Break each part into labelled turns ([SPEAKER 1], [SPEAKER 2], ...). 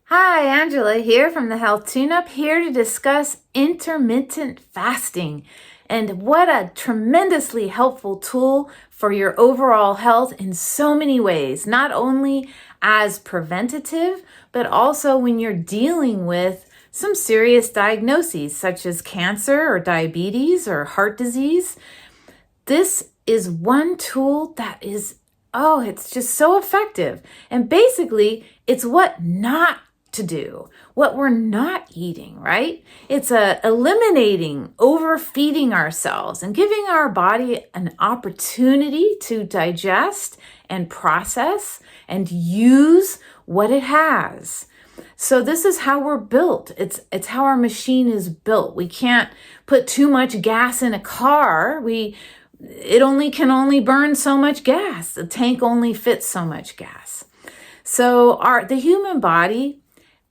[SPEAKER 1] Hi, Angela here from the Health Tune-Up, here to discuss intermittent fasting and what a tremendously helpful tool for your overall health in so many ways, not only as preventative, but also when you're dealing with some serious diagnoses such as cancer or diabetes or heart disease. This is one tool that is, it's just so effective. And basically, it's what not to do, what we're not eating, right? It's eliminating overfeeding ourselves and giving our body an opportunity to digest and process and use what it has. So this is how we're built. It's how our machine is built. We can't put too much gas in a car. It can only burn so much gas. The tank only fits so much gas. So the human body,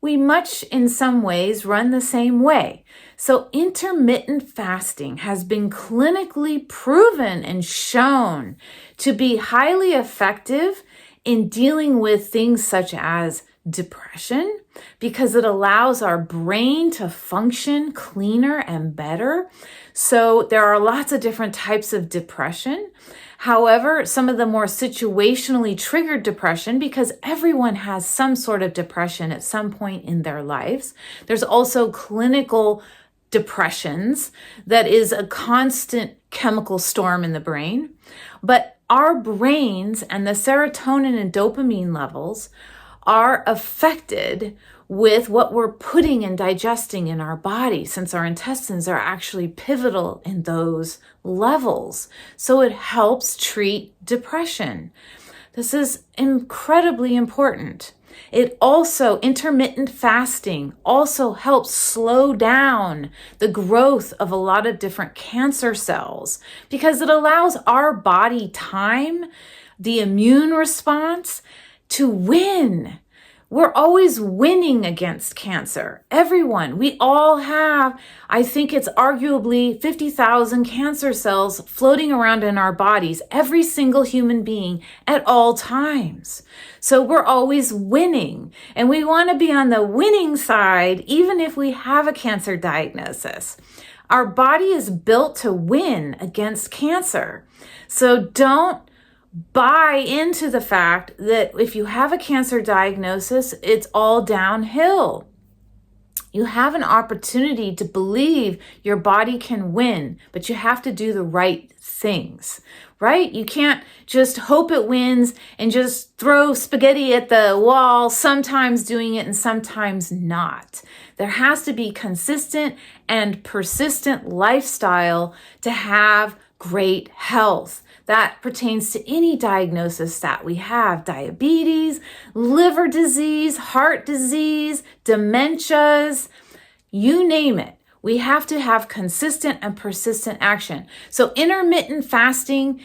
[SPEAKER 1] we much in some ways run the same way. So intermittent fasting has been clinically proven and shown to be highly effective in dealing with things such as depression, because it allows our brain to function cleaner and better. So there are lots of different types of depression. However, some of the more situationally triggered depression, because everyone has some sort of depression at some point in their lives. There's also clinical depressions that is a constant chemical storm in the brain. But our brains and the serotonin and dopamine levels are affected with what we're putting and digesting in our body, since our intestines are actually pivotal in those levels. So it helps treat depression. This is incredibly important. Intermittent fasting also helps slow down the growth of a lot of different cancer cells, because it allows our body time, the immune response, to win. We're always winning against cancer. Everyone, we all have, I think it's arguably 50,000 cancer cells floating around in our bodies, every single human being at all times. So we're always winning, and we want to be on the winning side, even if we have a cancer diagnosis. Our body is built to win against cancer. So don't buy into the fact that if you have a cancer diagnosis, it's all downhill. You have an opportunity to believe your body can win, but you have to do the right things, right? You can't just hope it wins and just throw spaghetti at the wall, sometimes doing it and sometimes not. There has to be consistent and persistent lifestyle to have great health. That pertains to any diagnosis that we have: diabetes, liver disease, heart disease, dementias, you name it. We have to have consistent and persistent action. So intermittent fasting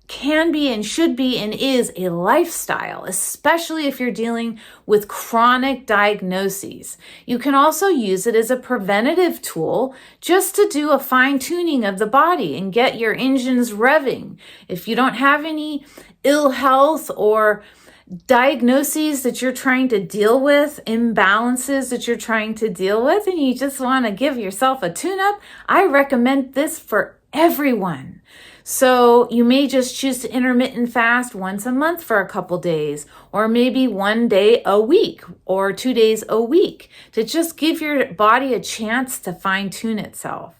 [SPEAKER 1] can be and should be and is a lifestyle, especially if you're dealing with chronic diagnoses. You can also use it as a preventative tool just to do a fine-tuning of the body and get your engines revving. If you don't have any ill health or diagnoses that you're trying to deal with, imbalances that you're trying to deal with, and you just want to give yourself a tune-up, I recommend this for everyone. So you may just choose to intermittent fast once a month for a couple days, or maybe 1 day a week or 2 days a week, to just give your body a chance to fine-tune itself.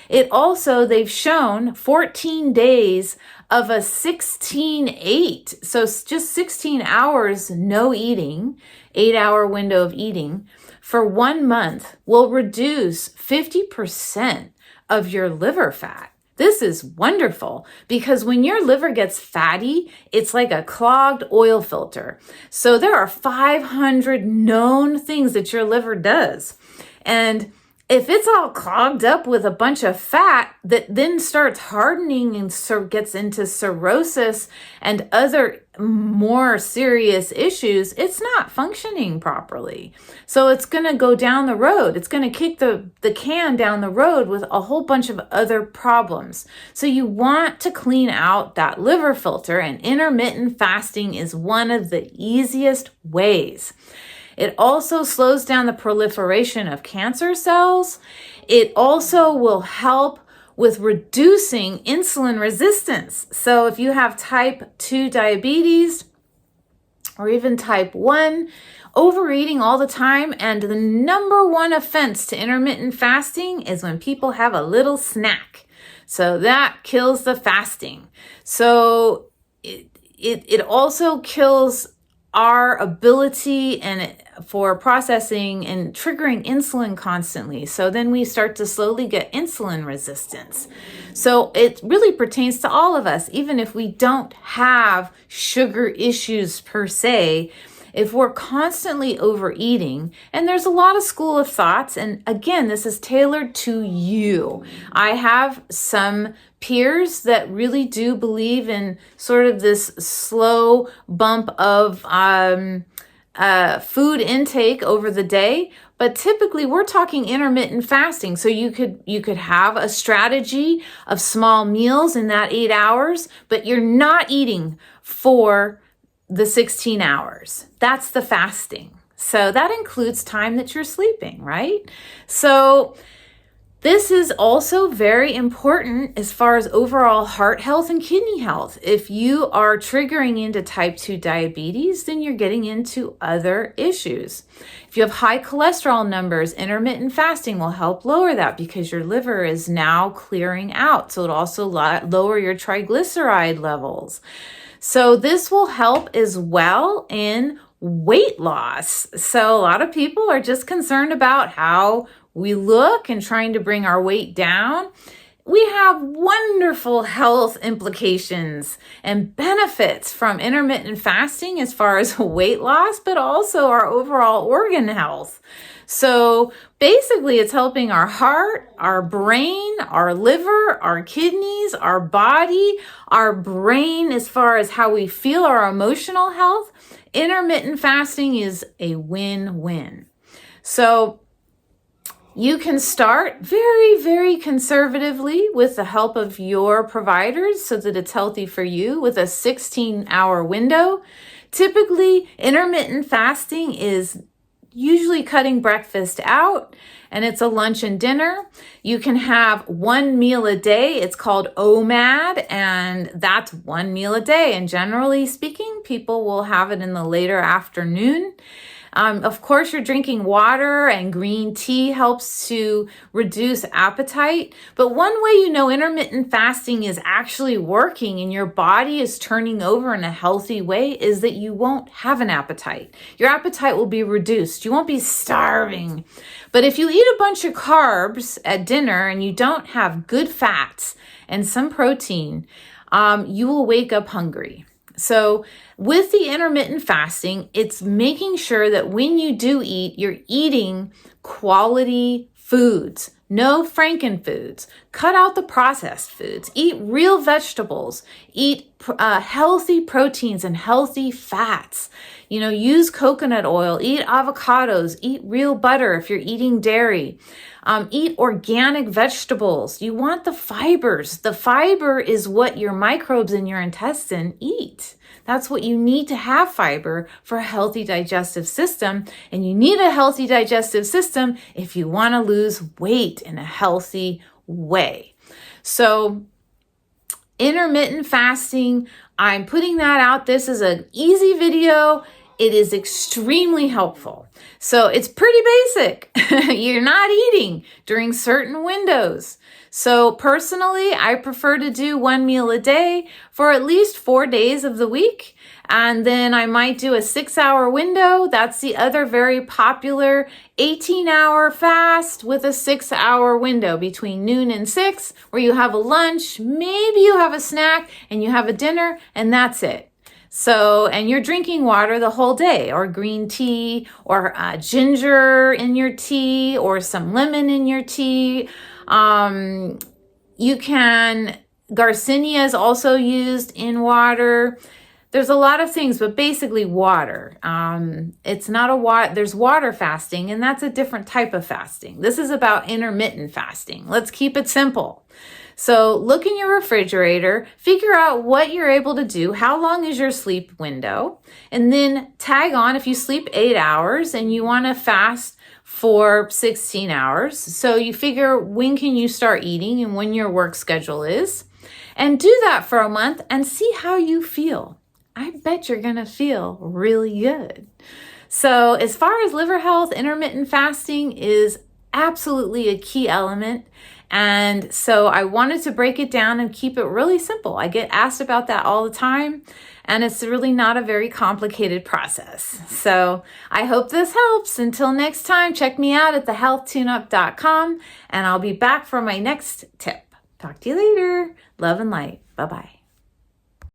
[SPEAKER 1] They've shown 14 days of a 16-8, so just 16 hours no eating, 8-hour window of eating for 1 month will reduce 50% of your liver fat. This is wonderful, because when your liver gets fatty, it's like a clogged oil filter. So there are 500 known things that your liver does. And If it's all clogged up with a bunch of fat that then starts hardening and gets into cirrhosis and other more serious issues, it's not functioning properly. So it's going to go down the road. It's going to kick the can down the road with a whole bunch of other problems. So you want to clean out that liver filter, and intermittent fasting is one of the easiest ways. It also slows down the proliferation of cancer cells. It also will help with reducing insulin resistance. So if you have type 2 diabetes or even type 1, overeating all the time, and the number one offense to intermittent fasting is when people have a little snack. So that kills the fasting. So it also kills our ability for processing and triggering insulin constantly. So then we start to slowly get insulin resistance. So it really pertains to all of us, even if we don't have sugar issues per se. If we're constantly overeating, and there's a lot of school of thoughts, and again, this is tailored to you. I have some peers that really do believe in sort of this slow bump of food intake over the day, but typically we're talking intermittent fasting. So you could have a strategy of small meals in that 8 hours, but you're not eating for the 16 hours. That's the fasting. So that includes time that you're sleeping, right? So this is also very important as far as overall heart health and kidney health. If you are triggering into type 2 diabetes, then you're getting into other issues. If you have high cholesterol numbers, intermittent fasting will help lower that because your liver is now clearing out. So it'll also lower your triglyceride levels. So this will help as well in weight loss. So a lot of people are just concerned about how we look and trying to bring our weight down. We have wonderful health implications and benefits from intermittent fasting as far as weight loss, but also our overall organ health. So basically it's helping our heart, our brain, our liver, our kidneys, our body, our brain as far as how we feel, our emotional health. Intermittent fasting is a win-win. So you can start very, very conservatively with the help of your providers so that it's healthy for you with a 16-hour window. Typically, intermittent fasting is usually cutting breakfast out, and it's a lunch and dinner. You can have one meal a day. It's called OMAD, and that's one meal a day. And generally speaking, people will have it in the later afternoon. Of course, you're drinking water, and green tea helps to reduce appetite. But one way you know intermittent fasting is actually working and your body is turning over in a healthy way is that you won't have an appetite. Your appetite will be reduced. You won't be starving. But if you eat a bunch of carbs at dinner and you don't have good fats and some protein, you will wake up hungry. So with the intermittent fasting, it's making sure that when you do eat, you're eating quality foods, no frankenfoods. Cut out the processed foods. Eat real vegetables. Eat healthy proteins and healthy fats. Use coconut oil. Eat avocados. Eat real butter if you're eating dairy. Eat organic vegetables. You want the fibers. The fiber is what your microbes in your intestine eat. That's what you need to have fiber for a healthy digestive system. And you need a healthy digestive system if you want to lose weight in a healthy way. So intermittent fasting, I'm putting that out. This is an easy video. It is extremely helpful. So it's pretty basic. You're not eating during certain windows. So personally, I prefer to do one meal a day for at least 4 days of the week. And then I might do a 6-hour window. That's the other very popular 18-hour fast with a 6-hour window between noon and 6, where you have a lunch, maybe you have a snack, and you have a dinner, and that's it. So, and you're drinking water the whole day, or green tea, or ginger in your tea, or some lemon in your tea. Garcinia is also used in water. There's a lot of things, but basically water. There's water fasting, and that's a different type of fasting. This is about intermittent fasting. Let's keep it simple. So look in your refrigerator, figure out what you're able to do, how long is your sleep window, and then tag on if you sleep 8 hours and you want to fast for 16 hours. So you figure when can you start eating and when your work schedule is, and do that for a month and see how you feel. I bet you're going to feel really good. So as far as liver health, intermittent fasting is absolutely a key element. And so I wanted to break it down and keep it really simple. I get asked about that all the time, and it's really not a very complicated process. So I hope this helps. Until next time, check me out at thehealthtuneup.com, and I'll be back for my next tip. Talk to you later. Love and light. Bye-bye.